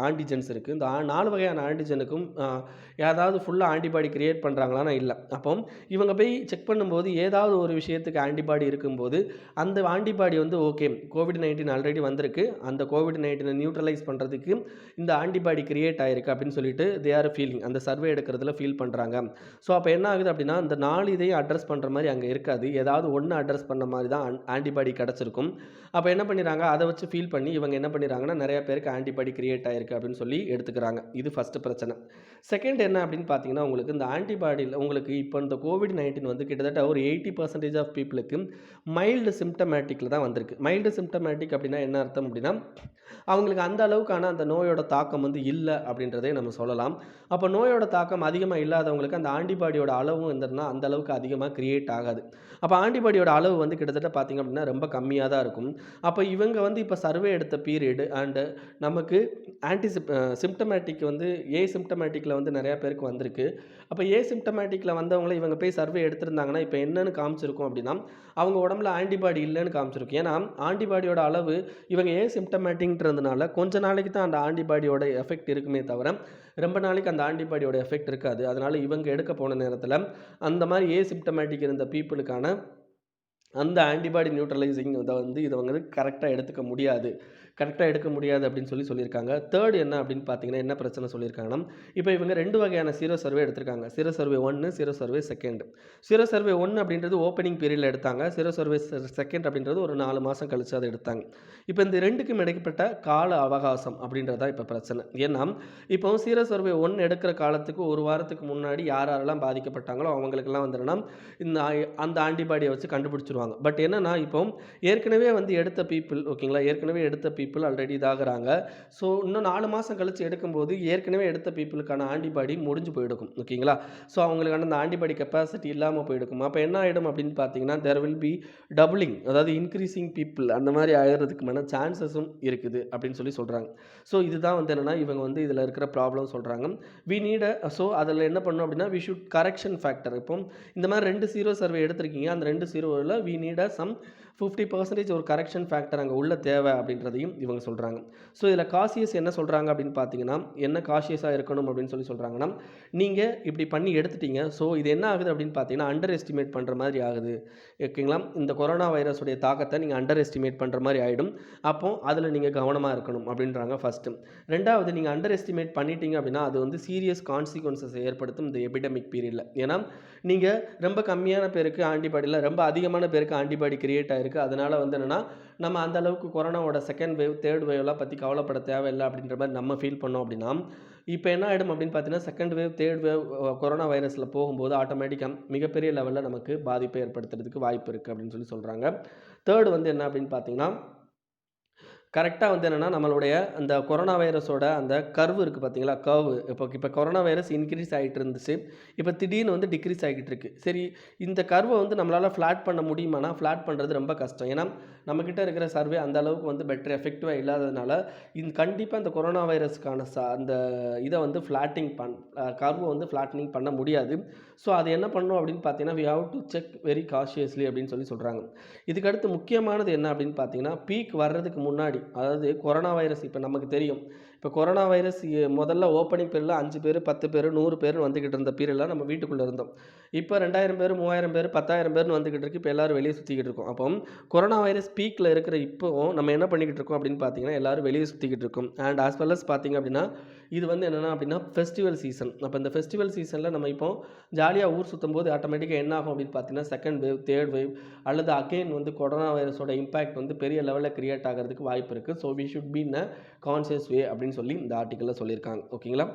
ஆன்டிஜென்ஸ் இருக்குது. இந்த 4 வகையான ஆன்டிஜனுக்கும் ஏதாவது ஃபுல்லாக ஆன்டிபாடி கிரியேட் பண்ணுறாங்களான்னா இல்லை. அப்போ இவங்க போய் செக் பண்ணும்போது ஏதாவது ஒரு விஷயத்துக்கு ஆன்டிபாடி இருக்கும்போது அந்த ஆன்டிபாடி வந்து ஓகே கோவிட்-19 ஆல்ரெடி வந்திருக்கு, அந்த கோவிட்-19 நியூட்ரலைஸ் பண்ணுறதுக்கு இந்த ஆன்டிபாடி கிரியேட் ஆகிருக்கு அப்படின்னு சொல்லிட்டு தே ஆர் ஃபீலிங், அந்த சர்வே எடுக்கிறதுல ஃபீல் பண்ணுறாங்க. ஸோ அப்போ என்ன ஆகுது அப்படின்னா இந்த 4 இதையும் அட்ரஸ் பண்ணுற மாதிரி அங்கே இருக்காது, ஏதாவது ஒன்று அட்ரஸ் பண்ண மாதிரி தான் ஆன்டிபாடி கிடச்சிருக்கும். அப்போ என்ன பண்ணிடுறாங்க, அதை வச்சு ஃபீல் பண்ணி இவங்க என்ன பண்ணிடுறாங்கன்னா நிறைய பேருக்கு ஆன்டிபாடி கிரியேட் ஆகிருக்கு அப்படின்னு சொல்லி எடுத்துக்கிறாங்க. இது ஃபஸ்ட்டு பிரச்சனை. செகண்ட் என்ன அப்படின்னு பார்த்தீங்கன்னா உங்களுக்கு இந்த ஆன்டிபாடியில் உங்களுக்கு இப்போ இந்த கோவிட்-19 வந்து கிட்டத்தட்ட ஒரு 80% ஆஃப் பீப்புளுக்கு மைல்டு சிம்டமேட்டிக்கில் தான் வந்திருக்கு. மைல்டு சிம்டமேட்டிக் அப்படின்னா என்ன அர்த்தம் அப்படின்னா அவங்களுக்கு அந்த அளவுக்கான அந்த நோயோட தாக்கம் வந்து இல்லை அப்படின்றதே நம்ம சொல்லலாம். அப்போ நோயோட தாக்கம் அதிகமாக இல்லாதவங்களுக்கு அந்த ஆன்டிபாடியோட அளவும் இருந்ததுன்னா அந்த அளவுக்கு அதிகமாக கிரியேட் ஆகாது. அப்போ ஆன்டிபாடியோட அளவு வந்து கிட்டத்தட்ட பார்த்திங்க அப்படின்னா ரொம்ப கம்மியாக தான் இருக்கும். அப்போ இவங்க வந்து இப்போ சர்வே எடுத்த பீரியடு அண்டு நமக்கு சிம்டமேட்டிக் வந்து சிம்டமேட்டிக்கில் வந்து நிறையா பேருக்கு வந்திருக்கு. அப்போ சிம்டமேட்டிக்கில் வந்தவங்கள இவங்க போய் சர்வே எடுத்திருந்தாங்கன்னா இப்போ என்னென்னு காமிச்சிருக்கும் அப்படின்னா அவங்க உடம்புல ஆன்டிபாடி இல்லைன்னு காமிச்சிருக்கும். ஏன்னா ஆன்டிபாடியோட அளவு இவங்க சிம்டமேட்டிக்ன்றதுனால கொஞ்ச நாளைக்கு தான் அந்த ஆன்டிபாடியோட எஃபெக்ட் இருக்குமே தவிர ரொம்ப நாளைக்கு அந்த ஆன்டிபாடியோட எஃபெக்ட் இருக்காது. அதனால் இவங்க எடுக்க போன நேரத்தில் அந்த மாதிரி சிம்டமேட்டிக் இருந்த பீப்புளுக்கான அந்த ஆன்டிபாடி நியூட்ரலைசிங் இதை வந்து கரெக்டாக எடுக்க முடியாது அப்படின்னு சொல்லியிருக்காங்க. தேர்ட் என்ன அப்படின்னு பார்த்தீங்கன்னா என்ன பிரச்சனை சொல்லியிருக்காங்கன்னா இப்போ இவங்க 2 வகையான சீரோ சர்வே எடுத்திருக்காங்க. Sero survey 1, sero survey 2. Sero survey 1 அப்படின்றது ஓப்பனிங் பீரியடில் எடுத்தாங்க. சீரோ சர்வே 2 அப்படின்றது ஒரு 4 மாதம் கழிச்சு அதை எடுத்தாங்க. இப்போ இந்த 2க்கும் இடைப்பட்ட கால அவகாசம் அப்படின்றதான் இப்போ பிரச்சனை. ஏன்னா இப்போ சீரோ சர்வே 1 எடுக்கிற காலத்துக்கு ஒரு வாரத்துக்கு முன்னாடி யாரெல்லாம் பாதிக்கப்பட்டாங்களோ அவங்களுக்கெல்லாம் வந்துன்னா அந்த ஆன்டிபாடியை வச்சு கண்டுபிடிச்சிருவாங்க. பட் என்னன்னா இப்போ ஏற்கனவே வந்து எடுத்த பீப்புள் ஓகேங்களா, ஏற்கனவே எடுத்த பீப்புள் ஆல்ரெடி இதாகிறாங்க. ஸோ இன்னும் 4 மாதம் கழிச்சு எடுக்கும்போது ஏற்கனவே எடுத்த பீப்புளுக்கான ஆன்டிபாடி முடிஞ்சு போயிடுக்கும். ஓகேங்களா, ஸோ அவங்களுக்கான அந்த ஆன்டிபாடி கெப்பாசிட்டி இல்லாமல் போயிடுக்கும். அப்போ என்ன ஆகிடும் அப்படின்னு பார்த்தீங்கன்னா தேர் வில் பி டபுளிங், அதாவது இன்க்ரீசிங் பீப்புள் அந்த மாதிரி ஆகிறதுக்குமான சான்சஸும் இருக்குது அப்படின்னு சொல்கிறாங்க. ஸோ இதுதான் வந்து என்னென்னா இவங்க வந்து இதில் இருக்கிற ப்ராப்ளம் சொல்கிறாங்க. வி நீட் ஸோ அதில் என்ன பண்ணணும் அப்படின்னா வி ஷுட் கரெக்ஷன் ஃபேக்டர். இப்போ இந்த மாதிரி 2 சீரோ சர்வே எடுத்திருக்கீங்க, அந்த 2 சீரோவில் வி நீட் சம் 50% ஒரு கரெக்ஷன் ஃபேக்டர் அங்கே உள்ள தேவை அப்படின்றதையும் இவங்க சொல்கிறாங்க. ஸோ இதில் காஷியஸ் என்ன சொல்கிறாங்க அப்படின்னு பார்த்தீங்கன்னா என்ன காஷியஸாக இருக்கணும் அப்படின்னு சொல்கிறாங்கன்னா நீங்கள் இப்படி பண்ணி எடுத்துட்டீங்க. ஸோ இது என்ன ஆகுது அப்படின்னு பார்த்தீங்கன்னா அண்டர் எஸ்டிமேட் பண்ணுற மாதிரி ஆகுது. ஓகேங்களா, இந்த கொரோனா வைரஸுடைய தாக்கத்தை நீங்கள் அண்டர் எஸ்டிமேட் பண்ணுற மாதிரி ஆகிடும். அப்போ அதில் நீங்கள் கவனமாக இருக்கணும் அப்படின்றாங்க ஃபஸ்ட்டு. ரெண்டாவது நீங்கள் அண்டர் எஸ்டிமேட் பண்ணிட்டீங்க அப்படின்னா அது வந்து சீரியஸ் கான்சிக்வன்சஸ் ஏற்படுத்தும் இந்த எபிடமிக் பீரியடில். ஏன்னா நீங்கள் ரொம்ப கம்மியான பேருக்கு ஆன்டிபாடியில் ரொம்ப அதிகமான பேருக்கு ஆன்டிபாடி கிரியேட் ஆகிருக்கு. அதனால் வந்து என்னென்னா நம்ம அந்த அளவுக்கு கொரோனாவோட செகண்ட் வேவ், தேர்ட் வேவ்லாம் பற்றி கவலைப்பட தேவையில்லை அப்படின்ற மாதிரி நம்ம ஃபீல் பண்ணோம் அப்படின்னா, இப்போ என்ன ஆகிடும் அப்படின்னு பார்த்தீங்கன்னா, second wave, third wave corona வைரஸில் போகும்போது ஆட்டோமேட்டிக்காக மிகப்பெரிய லெவலில் நமக்கு பாதிப்பை ஏற்படுத்துறதுக்கு வாய்ப்பு இருக்குது அப்படின்னு சொல்கிறாங்க. தேர்டு வந்து என்ன அப்படின்னு பார்த்தீங்கன்னா, கரெக்டாக வந்து என்னென்னா நம்மளுடைய அந்த கொரோனா வைரஸோட அந்த கர்வ் இருக்குது பார்த்தீங்களா, கர்வு இப்போ கொரோனா வைரஸ் இன்க்ரீஸ் ஆகிட்டு இருந்துச்சு, இப்போ திடீர்னு வந்து டிக்ரீஸ் ஆகிட்டு இருக்கு. சரி, இந்த கர்வை வந்து நம்மளால் ஃப்ளாட் பண்ண முடியுமானா ஃப்ளாட் பண்ணுறது ரொம்ப கஷ்டம். ஏன்னா நம்மக்கிட்ட இருக்கிற சர்வே அந்த அளவுக்கு வந்து பெட்டர் எஃபெக்டிவாக இல்லாததுனால கண்டிப்பாக இந்த கொரோனா வைரஸ்க்கான அந்த இதை வந்து கர்வை வந்து ஃப்ளாட்டனிங் பண்ண முடியாது. ஸோ அது என்ன பண்ணணும் அப்படின்னு பார்த்தீங்கன்னா, we have to check very cautiously அப்படின்னு சொல்கிறாங்க. இதுக்கடுத்து முக்கியமானது என்ன அப்படின்னு பார்த்தீங்கன்னா, பீக் வர்றதுக்கு முன்னாடி, அதாவது கொரோனா வைரஸ் இப்போ நமக்கு தெரியும், இப்போ கொரோனா வைரஸ் முதல்ல ஓப்பனிங் பீரியடில் 5 பேர் 10 பேர் 100 பேர் வந்துக்கிட்டு இருந்த பீரியடில் நம்ம வீட்டுக்குள்ளே இருந்தோம். இப்போ 2000 பேர் 3000 பேர் 10,000 பேர்னு வந்துக்கிட்டு இருக்கு. இப்போ எல்லோரும் வெளியே சுற்றிக்கிட்டு இருக்கோம். அப்போ கொரோனா வைரஸ் பீக்கில் இருக்கிற இப்போ நம்ம என்ன பண்ணிக்கிட்டு இருக்கோம் அப்படின்னு பார்த்தீங்கன்னா, எல்லோரும் வெளியே சுற்றிக்கிட்டு இருக்கோம். அண்ட் ஆஸ் வெல் அஸ் பார்த்தீங்க அப்படின்னா, இது வந்து என்னென்னா அப்படின்னா ஃபெஸ்டிவல் சீசன். அப்போ இந்த ஃபெஸ்டிவல் சீசனில் நம்ம இப்போ ஜாலியாக ஊர் சுற்றும் போது ஆட்டோமேட்டிக்காக என்ன ஆகும் அப்படின்னு பார்த்தீங்கன்னா, செகண்ட் வேவ், தேர்ட் வேவ் அல்லது அகெயின் வந்து கொரோனா வைரஸோட இம்பாக்ட் வந்து பெரிய லெவலில் கிரியேட் ஆகிறதுக்கு வாய்ப்பு இருக்குது. So we should be in a conscious way அப்படின்னு சொல்லி இந்த ஆர்டிக்கலில் சொல்லியிருக்காங்க. ஓகேங்களா?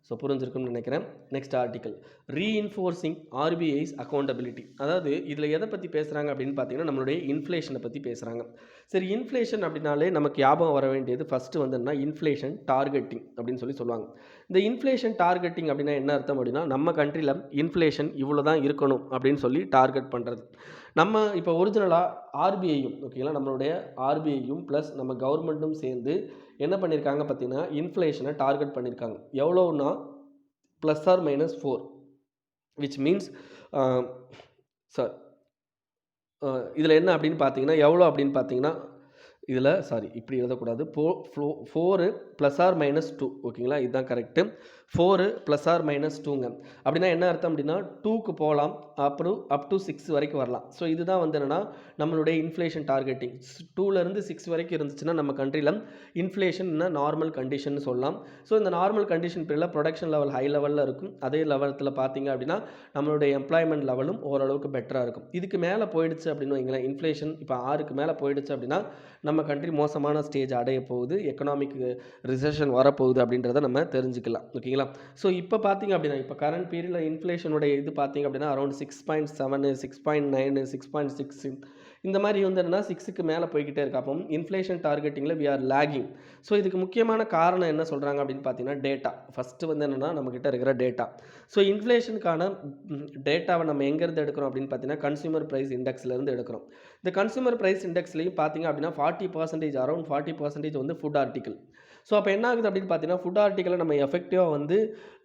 ஸோ புரிஞ்சிருக்குன்னு நினைக்கிறேன். Next article, reinforcing RBI's accountability. அதாவது இதில் எதை பற்றி பேசுகிறாங்க அப்படின்னு பார்த்தீங்கன்னா, நம்மளுடைய இன்ஃப்ளேஷனை பற்றி பேசுகிறாங்க. சரி, இன்ஃப்ளேஷன் அப்படின்னாலே நமக்கு ஞாபகம் வர வேண்டியது ஃபஸ்ட்டு வந்து என்ன, இன்ஃப்ளேஷன் டார்கெட்டிங் அப்படின்னு சொல்லுவாங்க. இந்த இன்ஃப்ளேஷன் டார்கெட்டிங் அப்படின்னா என்ன அர்த்தம் அப்படின்னா, நம்ம கண்ட்ரியில் இன்ஃப்ளேஷன் இவ்வளோ தான் இருக்கணும் அப்படின்னு சொல்லி டார்கெட் பண்ணுறது. நம்ம இப்போ ஒரிஜினலாக ஆர்பிஐயும், ஓகேங்களா, நம்மளுடைய ஆர்பிஐயும் ப்ளஸ் நம்ம கவர்மெண்ட்டும் சேர்ந்து என்ன பண்ணியிருக்காங்க பார்த்தீங்கன்னா, இன்ஃப்ளேஷனை டார்கெட் பண்ணியிருக்காங்க. எவ்வளோன்னா +or-4, விச் மீன்ஸ் சார் இதில் என்ன அப்படின்னு பார்த்தீங்கன்னா, எவ்வளோ அப்படின்னு பார்த்தீங்கன்னா, இதில் இப்படி எழுதக்கூடாது. 4 +or-2, ஓகேங்களா, இதுதான் கரெக்டு. 4 +or-2ங்க. அப்படின்னா என்ன அர்த்தம் அப்படின்னா, 2க்கு போகலாம், அப்புறம் அப் டு 6 வரைக்கும் வரலாம். ஸோ இதுதான் வந்து என்னென்னா நம்மளுடைய இன்ஃப்ளேஷன் டார்கெட்டிங். 2லேருந்து 6 வரைக்கும் இருந்துச்சுன்னா நம்ம கண்ட்ரியில் இன்ஃப்ளேஷன் நார்மல் கண்டிஷன் சொல்லலாம். ஸோ இந்த நார்மல் கண்டிஷன் பீரியடில் ப்ரொடக்ஷன் லெவல் ஹை லெவலில் இருக்கும். அதே லெவலத்தில் பார்த்தீங்க அப்படின்னா நம்மளுடைய எம்ப்ளாய்மெண்ட் லெவலும் ஓரளவுக்கு பெட்டராக இருக்கும். இதுக்கு மேலே போயிடுச்சு அப்படின்னு வைங்களேன், இன்ஃப்ளேஷன் இப்போ 6க்கு மேலே போயிடுச்சு அப்படின்னா நம்ம கண்ட்ரி மோசமான ஸ்டேஜ் அடைய போகுது, எக்கனாமிக் ரிசெஷன் வரப்போகுது அப்படின்றத நம்ம தெரிஞ்சுக்கலாம். ஓகேங்களா? ஸோ இப்போ பார்த்தீங்க அப்படின்னா, இப்போ கரண்ட் பீரியடில் இன்ஃப்ளேஷனுடைய இது பார்த்தீங்க அப்படின்னா அரௌண்ட் 6.7, 6.9, 6.6 இந்த மாதிரி வந்து என்னன்னா 6க்கு மேலே போய்கிட்டே இருக்கு. அப்போ இன்ஃப்ளேஷன் டார்கெட்டிங்கில் வி ஆர் லேகிங். ஸோ இதுக்கு முக்கியமான காரணம் என்ன சொல்கிறாங்க அப்படின்னு பார்த்தீங்கன்னா, டேட்டா. ஃபஸ்ட்டு வந்து என்னென்னா நம்மக்கிட்ட இருக்கிற டேட்டா. ஸோ இன்ஃப்ளேஷனுக்கான டேட்டாவை நம்ம எங்கேருந்து எடுக்கிறோம் அப்படின்னு பார்த்தீங்கன்னா, கன்சியூமர் ப்ரைஸ் இண்டெக்ஸ்லேருந்து எடுக்கிறோம். இந்த கன்சியூமர் ப்ரைஸ் இண்டெக்ஸ்லையும் பார்த்தீங்க அப்படின்னா 40%, அரௌண்ட் 40% வந்து ஃபுட் ஆர்டிக்கல். ஸோ அப்போ என்ன ஆகுது அப்படின்னு பார்த்தீங்கன்னா, ஃபுட் ஆர்டிக்கலை நம்ம எஃபெக்டிவாக வந்து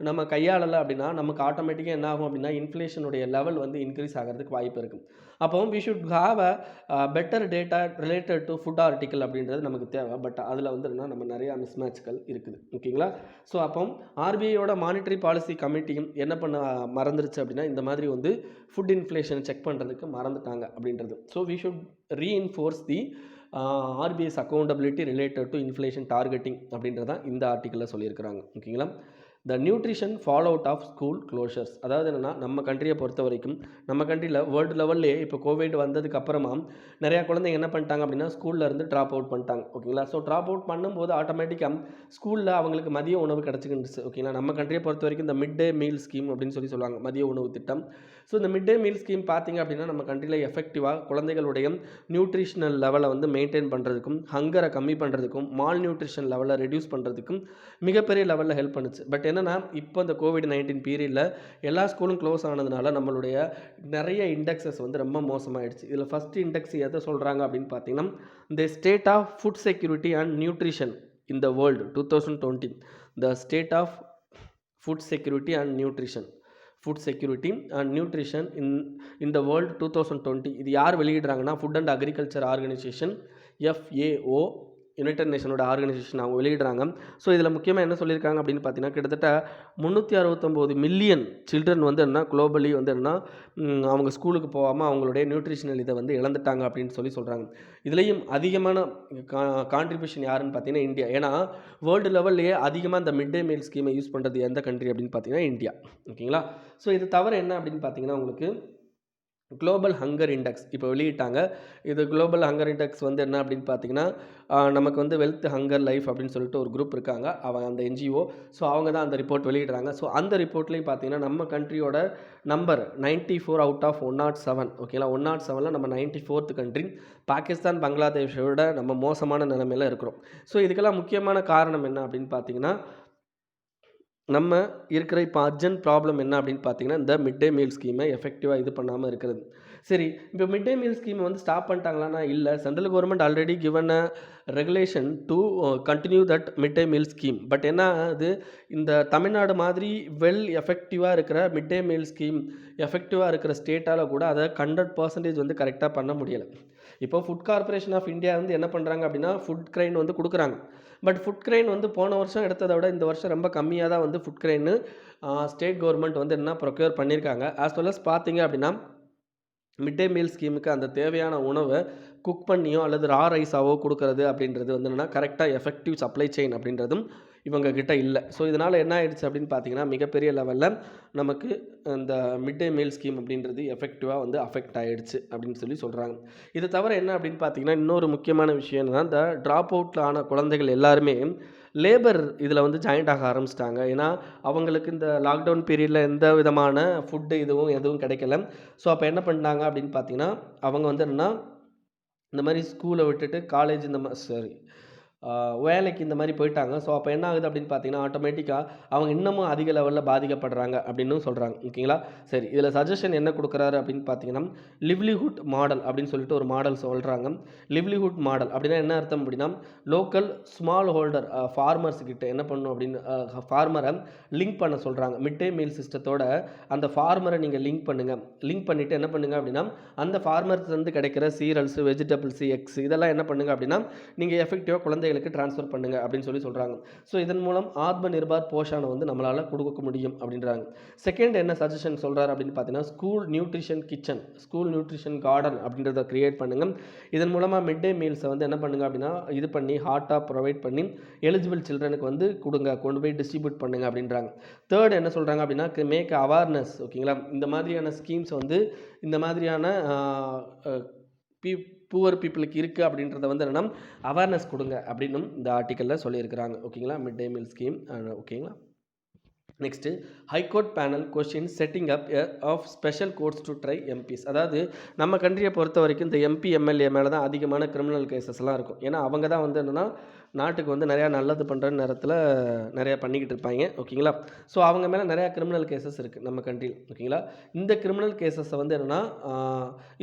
நம்ம கையாளலை அப்படின்னா நமக்கு ஆட்டோமேட்டிக்காக என்ன ஆகும் அப்படின்னா இன்ஃப்ளேஷனுடைய லெவல் வந்து இன்க்ரீஸ் ஆகிறதுக்கு வாய்ப்பு இருக்குது. அப்போ we should have a better data related to food article அப்படின்றது நமக்கு தேவை. பட் அதில் வந்து என்ன நம்ம நிறையா மிஸ்மேட்ச்கள் இருக்குது. ஓகேங்களா? ஸோ அப்போ ஆர்பிஐயோட மானிட்டரி பாலிசி கமிட்டியும் என்ன பண்ண மறந்துருச்சு அப்படின்னா, இந்த மாதிரி வந்து ஃபுட் இன்ஃப்ளேஷன் செக் பண்ணுறதுக்கு மறந்துட்டாங்க அப்படின்றது. So we should reinforce the RBI's accountability related to inflation targeting அப்படின்றதான் இந்த ஆர்டிக்கலில் சொல்லியிருக்கிறாங்க. ஓகேங்களா? The nutrition fallout of school closures. அதாவது என்னென்னா நம்ம கண்ட்ரியை பொறுத்த வரைக்கும் நம்ம கண்ட்ரியில் வேர்ல்டு லெவல்லே இப்போ கோவிட் வந்ததுக்கு அப்புறமா நிறையா குழந்தைங்க என்ன பண்ணிட்டாங்க அப்படின்னா ஸ்கூலில் இருந்து ட்ராப் அவுட் பண்ணிட்டாங்க. ஓகேங்களா? ஸோ ட்ராப் அவுட் பண்ணும்போது ஆட்டோமேட்டிக்காக ஸ்கூலில் அவங்களுக்கு மதிய உணவு கிடச்சிக்கிட்டுச்சு. ஓகேங்களா? நம்ம கண்ட்ரியை பொறுத்த வரைக்கும் இந்த மிட் டே மீல் ஸ்கீம் அப்படின்னு சொல்லுவாங்க, மதிய உணவு திட்டம். ஸோ இந்த மிட் டே மீல் ஸ்கீம் பார்த்திங்க அப்படின்னா நம்ம கண்ட்ரியில் எஃபெக்டிவாக குழந்தைகளுடைய நியூட்ரிஷனல் லெவலை வந்து மெயின்டைன் பண்ணுறதுக்கும், ஹங்கரை கம்மி பண்ணுறதுக்கும், மால் நியூட்ரிஷன் லெவலை ரெடியூஸ் பண்ணுறதுக்கும் மிகப்பெரிய லெவலில் ஹெல்ப் பண்ணுச்சு. பட் என்னென்னா இப்போ இந்த கோவிட்-19 பீரியடில் எல்லா ஸ்கூலும் க்ளோஸ் ஆனதுனால நம்மளுடைய நிறைய இண்டெக்ஸஸ் வந்து ரொம்ப மோசமாகிடுச்சு. இதில் ஃபஸ்ட்டு இண்டெக்ஸ் எதை சொல்கிறாங்க அப்படின்னு பார்த்தீங்கன்னா, the state of food security and nutrition in the world 2020. The state of food security and nutrition in the world 2020. இது யார் வெளியிடுறாங்கன்னா, food and agriculture organisation, FAO, united நேஷனோட ஆர்கனைசேஷன் அவங்க வெளியிடுறாங்க. ஸோ இதில் முக்கியமாக என்ன சொல்லியிருக்காங்க அப்படின்னு பார்த்தீங்கன்னா, கிட்டத்தட்ட 369 மில்லியன் சில்ட்ரன் வந்து என்ன குளோபலி வந்து என்ன அவங்க ஸ்கூலுக்கு போகாமல் அவங்களுடைய நியூட்ரிஷனல் இதை வந்து இழந்துட்டாங்க அப்படின்னு சொல்கிறாங்க. இதுலேயும் அதிகமான கான்ட்ரிபியூஷன் யாருன்னு பார்த்தீங்கன்னா இந்தியா. ஏன்னா வேர்ல்டு லெவல்லையே அதிகமாக இந்த மிட் டே மீல் ஸ்கீமை யூஸ் பண்ணுறது எந்த கண்ட்ரி அப்படின்னு பார்த்தீங்கன்னா இந்தியா. ஓகேங்களா? ஸோ இது தவிர என்ன அப்படின்னு பார்த்தீங்கன்னா உங்களுக்கு குளோபல் ஹங்கர் இண்டெக்ஸ் இப்போ வெளியிட்டாங்க. இது குளோபல் ஹங்கர் இண்டெக்ஸ் வந்து என்ன அப்படின்னு பார்த்தீங்கன்னா, நமக்கு வந்து வெல்த் ஹங்கர் லைஃப் அப்படின்னு சொல்லிட்டு ஒரு குரூப் இருக்காங்க. அவங்க அந்த என்ஜிஓ. ஸோ அவங்க தான் அந்த ரிப்போர்ட் வெளியிடுறாங்க. ஸோ அந்த ரிப்போர்ட்லேயும் பார்த்தீங்கன்னா, நம்ம கண்ட்ரியோட நம்பர் 94 அவுட் ஆஃப் 107. ஓகேங்களா, 107ல் நம்ம 94th கண்ட்ரி. பாகிஸ்தான், பங்களாதேஷை விட நம்ம மோசமான நிலைமையில இருக்கிறோம். ஸோ இதுக்கெல்லாம் முக்கியமான காரணம் என்ன அப்படின்னு பார்த்தீங்கன்னா, நம்ம இருக்கிற இப்போ அர்ஜென்ட் ப்ராப்ளம் என்ன அப்படின்னு பார்த்தீங்கன்னா, இந்த மிட் டே மீல் ஸ்கீமை எஃபெக்டிவாக இது பண்ணாமல் இருக்கிறது. சரி, இப்போ மிட் டே மீல் ஸ்கீம் வந்து ஸ்டாப் பண்ணிட்டாங்களான்னா இல்லை. Central government already given a regulation to continue that mid day meal scheme. But என்ன அது, இந்த தமிழ்நாடு மாதிரி வெல் எஃபெக்டிவாக இருக்கிற மிட் டே மீல் ஸ்கீம் எஃபெக்டிவாக இருக்கிற ஸ்டேட்டால் கூட அதை 100% வந்து கரெக்டாக பண்ண முடியலை. இப்போ ஃபுட் கார்ப்பரேஷன் ஆஃப் இந்தியா வந்து என்ன பண்ணுறாங்க அப்படின்னா, ஃபுட் கிரைன் வந்து கொடுக்குறாங்க. பட் ஃபுட் கிரைன் வந்து போன வருஷம் எடுத்ததை விட இந்த வருஷம் ரொம்ப கம்மியாக தான் வந்து ஃபுட் கிரைன்னு ஸ்டேட் கவர்மெண்ட் வந்து என்ன ப்ரொக்யூர் பண்ணியிருக்காங்க. ஆஸ் வெல் அஸ் பார்த்தீங்க அப்படின்னா, மிட் டே மீல் ஸ்கீமுக்கு அந்த தேவையான உணவை குக் பண்ணியோ அல்லது ரா ரைஸாவோ கொடுக்கறது அப்படின்றது வந்து என்னென்னா கரெக்டாக எஃபெக்டிவ் சப்ளை செயின் அப்படின்றதும் இவங்க கிட்ட இல்லை. ஸோ இதனால் என்ன ஆயிடுச்சு அப்படின்னு பார்த்தீங்கன்னா, மிகப்பெரிய லெவலில் நமக்கு இந்த மிட் டே மீல் ஸ்கீம் அப்படின்றது எஃபெக்டிவாக வந்து அஃபெக்ட் ஆகிடுச்சு அப்படின்னு சொல்லி சொல்கிறாங்க. இது தவிர என்ன அப்படின்னு பார்த்தீங்கன்னா, இன்னொரு முக்கியமான விஷயம் என்னன்னா, இந்த ட்ராப் அவுட்டில் ஆன குழந்தைகள் எல்லாருமே லேபர் இதில் வந்து ஜாயிண்ட் ஆக ஆரம்பிச்சிட்டாங்க. ஏன்னா அவங்களுக்கு இந்த லாக்டவுன் பீரியடில் எந்த விதமான ஃபுட்டு எதுவும் கிடைக்கல. ஸோ அப்போ என்ன பண்ணாங்க அப்படின்னு பார்த்தீங்கன்னா, அவங்க வந்து என்னென்னா இந்த மாதிரி ஸ்கூலை விட்டுட்டு காலேஜ் வேலைக்கு இந்த மாதிரி போயிட்டாங்க. ஸோ அப்போ என்ன ஆகுது அப்படின்னு பார்த்தீங்கன்னா, ஆட்டோமேட்டிக்காக அவங்க இன்னமும் அதிக லெவலில் பாதிக்கப்படுறாங்க அப்படின்னு சொல்கிறாங்க. ஓகேங்களா, சரி, இதில் சஜஷன் என்ன கொடுக்குறாரு அப்படின்னு பார்த்தீங்கன்னா, லிவ்லிஹுட் மாடல் அப்படின்னு சொல்லிட்டு ஒரு மாடல் சொல்கிறாங்க. லிவ்லிஹுட் மாடல் அப்படின்னா என்ன அர்த்தம் அப்படின்னா, லோக்கல் ஸ்மால் ஹோல்டர் ஃபார்மர்ஸ் கிட்ட என்ன பண்ணணும் அப்படின்னு ஃபார்மரை லிங்க் பண்ண சொல்கிறாங்க. மிட் டே மீல் சிஸ்டத்தோட அந்த ஃபார்மரை நீங்கள் லிங்க் பண்ணுங்கள். லிங்க் பண்ணிவிட்டு என்ன பண்ணுங்கள் அப்படின்னா, அந்த ஃபார்மர்ஸ்லேருந்து கிடைக்கிற சீரல்ஸு, வெஜிடபிள்ஸு, எக்ஸ் இதெல்லாம் என்ன பண்ணுங்கள் அப்படின்னா, நீங்கள் எஃபெக்டிவாக குழந்தைகளுக்கு ட்ரான்ஸ்ஃபர் பண்ணுங்கள் அப்படின்னு சொல்கிறாங்க. ஸோ இதன் மூலம் ஆத்ம நிர்பார் போஷானை வந்து நம்மளால் கொடுக்க முடியும் அப்படின்றாங்க. செகண்ட் என்ன சஜஷன் சொல்கிறார் அப்படின்னு பார்த்தீங்கன்னா, school nutrition kitchen, school nutrition garden அப்படின்றத கிரியேட் பண்ணுங்கள். இதன் மூலமாக மிட் டே மீல்ஸை வந்து என்ன பண்ணுங்க அப்படின்னா, இது பண்ணி ஹாட்டாக ப்ரொவைட் பண்ணி எலிஜிபிள் சில்ட்ரனுக்கு வந்து கொடுங்க, கொண்டு போய் டிஸ்ட்ரிபியூட் பண்ணுங்க அப்படின்றாங்க. தேர்ட் என்ன சொல்கிறாங்க அப்படின்னா, மேக் அவேர்னஸ். ஓகேங்களா, இந்த மாதிரியான ஸ்கீம்ஸ் வந்து இந்த மாதிரியான புவர் பீப்புளுக்கு இருக்குது அப்படின்றத வந்து என்னென்னா அவேர்னஸ் கொடுங்க அப்படின்னும் இந்த ஆர்டிக்கலில் சொல்லியிருக்கிறாங்க. ஓகேங்களா, மிட் டே மீல் ஸ்கீம். ஓகேங்களா, next high court panel question setting up of special courts to try MPs. அதாவது நம்ம கண்ட்ரியை பொறுத்த வரைக்கும் இந்த எம்பி எம்எல்ஏ மேலே தான் அதிகமான கிரிமினல் கேசஸ்லாம் இருக்கும். ஏன்னா அவங்க தான் வந்து என்னென்னா நாட்டுக்கு வந்து நிறையா நல்லது பண்ணுற நேரத்தில் நிறையா பண்ணிக்கிட்டு இருப்பாங்க. ஓகேங்களா, ஸோ அவங்க மேலே நிறையா கிரிமினல் கேசஸ் இருக்குது நம்ம கண்ட்ரியில். ஓகேங்களா, இந்த கிரிமினல் கேசஸை வந்து என்னென்னா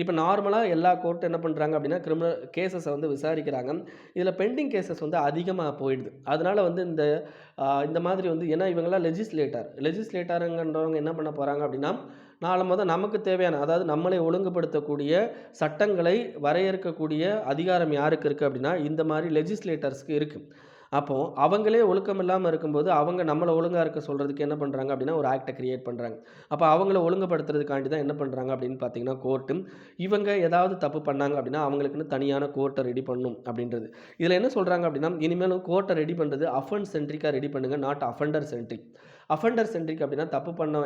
இப்போ நார்மலாக எல்லா கோர்ட்டும் என்ன பண்ணுறாங்க அப்படின்னா கிரிமினல் கேசஸை வந்து விசாரிக்கிறாங்க. இதில் பெண்டிங் கேசஸ் வந்து அதிகமாக போயிடுது. அதனால் வந்து இந்த மாதிரி வந்து ஏன்னா இவங்களாம் லெஜிஸ்லேட்டருங்கன்றவங்க என்ன பண்ண போகிறாங்க அப்படின்னா, நமக்கு தேவையான அதாவது நம்மளை ஒழுங்குபடுத்தக்கூடிய சட்டங்களை வரையறுக்கக்கூடிய அதிகாரம் யாருக்கு இருக்குது அப்படின்னா இந்த மாதிரி லெஜிஸ்லேட்டர்ஸ்க்கு இருக்குது. அப்போது அவங்களே ஒழுக்கம் இல்லாமல் இருக்கும்போது அவங்க நம்மளை ஒழுங்காக இருக்க சொல்கிறதுக்கு என்ன பண்ணுறாங்க அப்படின்னா ஒரு ஆக்டை கிரியேட் பண்ணுறாங்க. அப்போ அவங்கள ஒழுங்குபடுத்துறதுக்காண்டி தான் என்ன பண்ணுறாங்க அப்படின்னு பார்த்தீங்கன்னா கோர்ட்டு இவங்க ஏதாவது தப்பு பண்ணாங்க அப்படின்னா அவங்களுக்குன்னு தனியான கோர்ட்டை ரெடி பண்ணணும் அப்படின்றது. இதில் என்ன சொல்கிறாங்க அப்படின்னா, இனிமேலும் கோர்ட்டை ரெடி பண்ணுறது அஃபென்ஸ் சென்ட்ரிக்காக ரெடி பண்ணுங்கள், not offender centric. Offender centric அப்படின்னா தப்பு பண்ண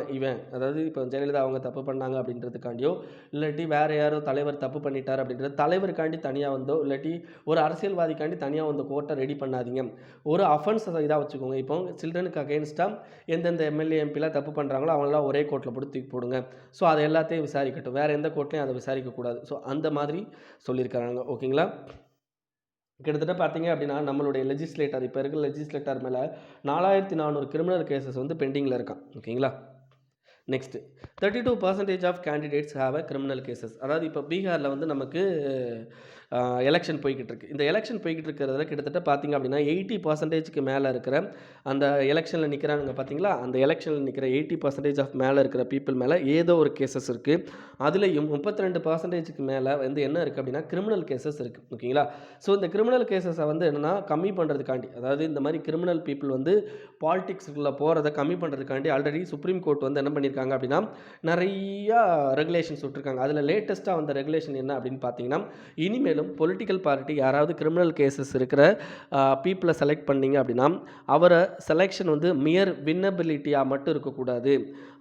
அதாவது இப்போ ஜெயலலிதா அவங்க தப்பு பண்ணாங்க அப்படின்றதுக்காண்டியோ இல்லாட்டி வேறு யாரோ தலைவர் தப்பு பண்ணிட்டார் அப்படின்றது தலைவருக்காண்டி தனியாக வந்தோ இல்லாட்டி ஒரு அரசியல்வாதிக்காண்டி தனியாக வந்த கோர்ட்டை ரெடி பண்ணாதீங்க. ஒரு அஃபென்ஸ் இதாக வச்சுக்கோங்க. இப்போ சில்ட்ரனுக்கு அகெயின்ஸ்டாக எந்தெந்த எம்எல்ஏ எம்பிலாம் தப்பு பண்ணுறாங்களோ அவங்களாம் ஒரே கோர்ட்டில் போட்டு தூக்கி போடுங்க. ஸோ அதை எல்லாத்தையும் விசாரிக்கட்டும், வேறு எந்த கோர்ட்லையும் அதை விசாரிக்கக்கூடாது. ஸோ அந்த மாதிரி சொல்லியிருக்கிறாங்க. ஓகேங்களா, கிட்டத்தட்ட பார்த்தீங்க அப்படின்னா நம்மளுடைய லெஜிஸ்லேட்டர் இப்போ இருக்கிற லெஜிஸ்லேட்டர் மேலே 4400 கிரிமினல் கேசஸ் வந்து பெண்டிங்கில் இருக்கான். ஓகேங்களா, next 32% of candidates have a criminal cases. அதாவது இப்போ பீகாரில் வந்து நமக்கு எலெக்ஷன் போய்கிட்டு இருக்குது. இந்த எலெக்ஷன் போய்கிட்டு இருக்கிறதுல கிட்டத்தட்ட பார்த்திங்க அப்படின்னா 80%க்கு மேலே இருக்கிற அந்த எலெக்ஷனில் நிற்கிறாங்க பார்த்தீங்களா, அந்த எலெக்ஷனில் நிற்கிற 80% ஆஃப் மேலே இருக்கிற பீப்புள் மேலே ஏதோ ஒரு கேசஸ் இருக்குது. அதுலேயும் 32%க்கு மேலே வந்து என்ன இருக்குது அப்படின்னா கிரிமினல் கேசஸ் இருக்குது. ஓகேங்களா, ஸோ இந்த கிரிமினல் கேசஸை வந்து என்னென்னா கம்மி பண்ணுறதுக்காண்டி, அதாவது இந்த மாதிரி கிரிமினல் பீப்புள் வந்து பாலிடிக்ஸுக்குள்ளே போகிறத கம்மி பண்ணுறதுக்காண்டி ஆல்ரெடி சுப்ரீம் கோர்ட் வந்து என்ன பண்ணியிருக்காங்க அப்படின்னா நிறையா ரெகுலேஷன்ஸ் விட்டுருக்காங்க. அதில் லேட்டஸ்ட்டாக வந்த ரெகுலேஷன் என்ன அப்படின்னு பார்த்தீங்கன்னா, இனிமேல் மேலும் பொலிட்டிக்கல் பார்ட்டி யாராவது கிரிமினல் கேசஸ் இருக்கிற பீப்புளை செலக்ட் பண்ணிங்க அப்படின்னா அவரை செலெக்ஷன் வந்து மியர் வின்னபிலிட்டியாக மட்டும் இருக்கக்கூடாது.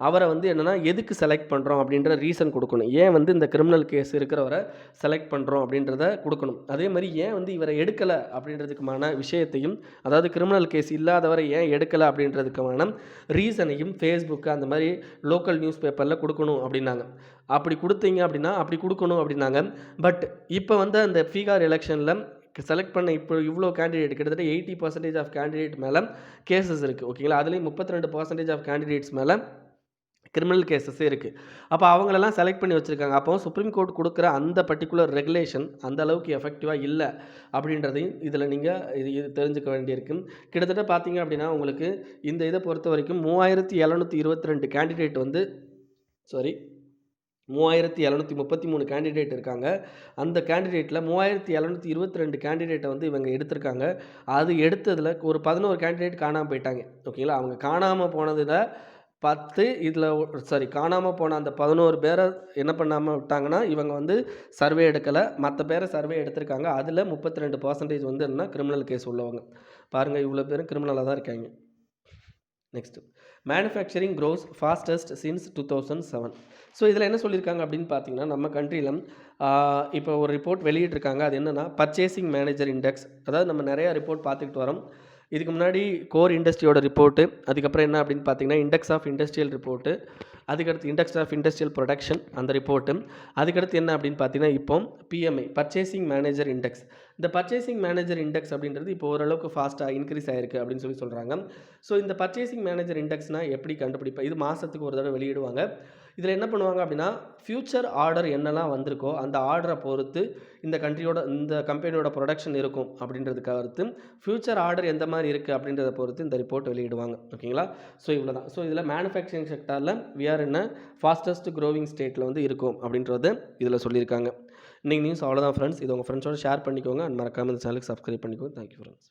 அவரை வந்து என்னென்னா எதுக்கு செலக்ட் பண்ணுறோம் அப்படின்ற ரீசன் கொடுக்கணும். ஏன் வந்து இந்த கிரிமினல் கேஸ் இருக்கிறவரை செலக்ட் பண்ணுறோம் அப்படின்றத கொடுக்கணும். அதே மாதிரி ஏன் வந்து இவரை எடுக்கலை அப்படின்றதுக்குமான விஷயத்தையும், அதாவது கிரிமினல் கேஸ் இல்லாதவரை ஏன் எடுக்கலை அப்படின்றதுக்கான ரீசனையும் ஃபேஸ்புக்கு அந்த மாதிரி லோக்கல் நியூஸ் பேப்பரில் கொடுக்கணும் அப்படின்னாங்க. அப்படி கொடுத்தீங்க அப்படின்னா அப்படி கொடுக்கணும் அப்படின்னாங்க. பட் இப்போ வந்து அந்த பீகார் எலெக்ஷனில் செலக்ட் பண்ண இப்போ இவ்வளோ கேண்டிடேட் கிட்டத்தட்ட 80% ஆஃப் கேண்டிடேட் மேலே கேசஸ் இருக்குது. ஓகேங்களா? அதுலேயும் 32% ஆஃப் கேண்டிடேட்ஸ் மேலே கிரிமினல் கேசஸே இருக்குது. அப்போ அவங்களெல்லாம் செலக்ட் பண்ணி வச்சுருக்காங்க. அப்போ சுப்ரீம் கோர்ட் கொடுக்குற அந்த பர்டிகுலர் ரெகுலேஷன் அந்த அளவுக்கு எஃபெக்டிவாக இல்லை அப்படின்றதையும் இதில் நீங்கள் இது தெரிஞ்சுக்க வேண்டியிருக்கு. கிட்டத்தட்ட பார்த்தீங்க அப்படின்னா உங்களுக்கு இந்த இதை பொறுத்த வரைக்கும் 3722 கேண்டிடேட் வந்து 3733 கேண்டிடேட் இருக்காங்க. அந்த கேண்டிடேட்டில் 3722 கேண்டிடேட்டை வந்து இவங்க எடுத்திருக்காங்க. அது எடுத்ததில் ஒரு 11 கேண்டிடேட் காணாமல் போயிட்டாங்க. ஓகேங்களா? அவங்க காணாமல் போனதில் 10 இதில் காணாமல் போன அந்த 11 பேரை என்ன பண்ணாமல் விட்டாங்கன்னா, இவங்க வந்து சர்வே எடுக்கலை. மற்ற பேரை சர்வே எடுத்திருக்காங்க. அதில் 32% வந்து என்ன கிரிமினல் கேஸ் உள்ளவங்க. பாருங்கள், இவ்வளோ பேரும் கிரிமினலாக தான் இருக்காங்க. Next, manufacturing grows fastest since 2007. So இதில் என்ன சொல்லியிருக்காங்க அப்படின்னு பார்த்தீங்கன்னா, நம்ம கண்ட்ரியில் இப்போ ஒரு ரிப்போர்ட் வெளியிட்டிருக்காங்க. அது என்னென்னா பர்ச்சேசிங் மேனேஜர் இண்டெக்ஸ். அதாவது நம்ம நிறையா ரிப்போர்ட் பார்த்துக்கிட்டு வரோம். இதுக்கு முன்னாடி கோர் இண்டஸ்ட்ரியோட ரிப்போர்ட்டு, அதுக்கப்புறம் என்ன அப்படின்னு பார்த்தீங்கன்னா இண்டெக்ஸ் ஆஃப் இண்டஸ்ட்ரியல் ரிப்போர்ட்டு, அதுக்கடுத்து இண்டெக்ஸ் ஆஃப் இண்டஸ்ட்ரியல் ப்ரொடக்ஷன் அந்த ரிப்போர்ட்டு, அதுக்கடுத்து என்ன அப்படின்னு பார்த்தீங்கன்னா இப்போ பிஎம்ஐ பர்ச்சேசிங் மேனேஜர் இண்டெக்ஸ். இந்த பர்ச்சேசிங் மேனேஜர் இண்டெக்ஸ் அப்படின்றது இப்போ ஓரளவுக்கு ஃபாஸ்ட்டாக இன்க்ரீஸ் ஆகிருக்கு அப்படின்னு சொல்கிறாங்க. ஸோ இந்த பர்ச்சேசிங் மேனேஜர் இண்டெக்ஸ்னால் எப்படி கண்டுபிடிப்பேன்? இது மாதத்துக்கு ஒரு தடவை வெளியிடுவாங்க. இதில் என்ன பண்ணுவாங்க அப்படின்னா ஃப்யூச்சர் ஆர்டர் என்னெல்லாம் வந்திருக்கோ அந்த ஆர்டரை பொறுத்து இந்த கம்பெனியோட ப்ரொடக்ஷன் இருக்கும் அப்படின்றதுக்கு அடுத்து ஃப்யூச்சர் ஆர்டர் எந்த மாதிரி இருக்குது அப்படின்றத பொறுத்து இந்த ரிப்போர்ட் வெளியிடுவாங்க. ஓகேங்களா? ஸோ இவ்வளோ தான். ஸோ இதில் மேனுஃபேக்சரிங் செக்டாரில் விஆர் என்ன ஃபாஸ்டஸ்ட் க்ரோவிங் ஸ்டேட்டில் வந்து இருக்கும் அப்படின்றது இதில் சொல்லியிருக்காங்க. இன்றைக்கி நியூஸ் அவ்வளோதான் ஃப்ரெண்ட்ஸ். இது உங்கள் ஃப்ரெண்ட்ஸோட ஷேர் பண்ணிக்கோங்க. அண்ட் மறக்காமல் இந்த சேனலுக்கு சப்ஸ்கிரைப் பண்ணிக்கோங்க. Thank you friends.